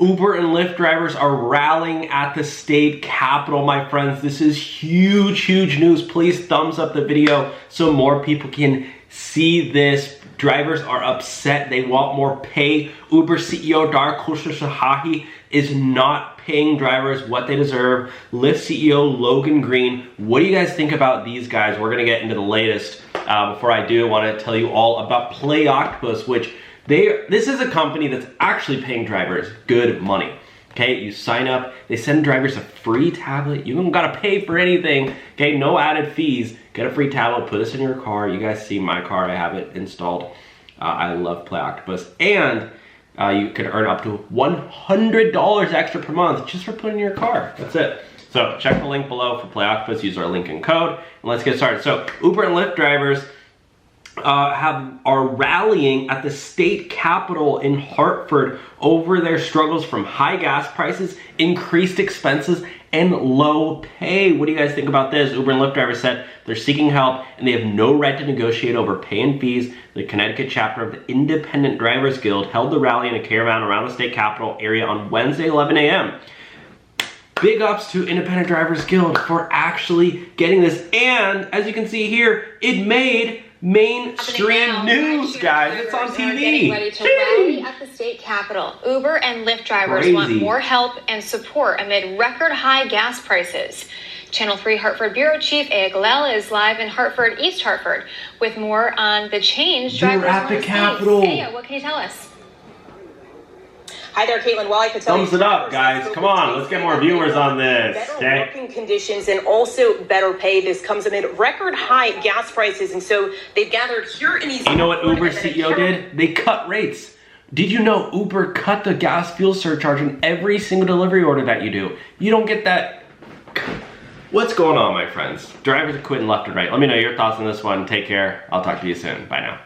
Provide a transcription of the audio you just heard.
Uber and Lyft drivers are rallying at the state capitol, my friends. This is huge, huge news. Please thumbs up the video so more people can see this. Drivers are upset. They want more pay. Uber CEO Dar Khosrowshahi is not paying drivers what they deserve. Lyft CEO Logan Green. What do you guys think about these guys? We're gonna get into the latest. Before I do, I want to tell you all about Play Octopus, which this is a company that's actually paying drivers good money. Okay, you sign up, they send drivers a free tablet. You don't gotta pay for anything. Okay, no added fees. Get a free tablet, put this in your car. You guys see my car, I have it installed. I love Play Octopus. And you can earn up to $100 extra per month just for putting in your car. That's it. So check the link below for Play Octopus, use our link and code, and let's get started. So Uber and Lyft drivers are rallying at the state capitol in Hartford over their struggles from high gas prices, increased expenses, and low pay. What do you guys think about this? Uber and Lyft drivers said they're seeking help and they have no right to negotiate over pay and fees. The Connecticut chapter of the Independent Drivers Guild held the rally in a caravan around the state capitol area on Wednesday, 11 a.m. Big ups to Independent Drivers Guild for actually getting this. And as you can see here, it made mainstream news, guys. It's on TV. Getting ready to rally at the state capitol. Uber and Lyft drivers want more help and support amid record high gas prices. Channel 3 Hartford Bureau Chief Aya Galel is live in Hartford, East Hartford, with more on the change drivers at the capitol. Aya, what can you tell us? Hi there, Caitlin. Well, I could tell Thumbs it up, guys. Come on, let's get more viewers on this. Better working conditions and also better pay. This comes amid record high gas prices, and so they've gathered here in East. You know what Uber CEO did? They cut rates. Did you know Uber cut the gas fuel surcharge on every single delivery order that you do? You don't get that. What's going on, my friends? Drivers are quitting left and right. Let me know your thoughts on this one. Take care. I'll talk to you soon. Bye now.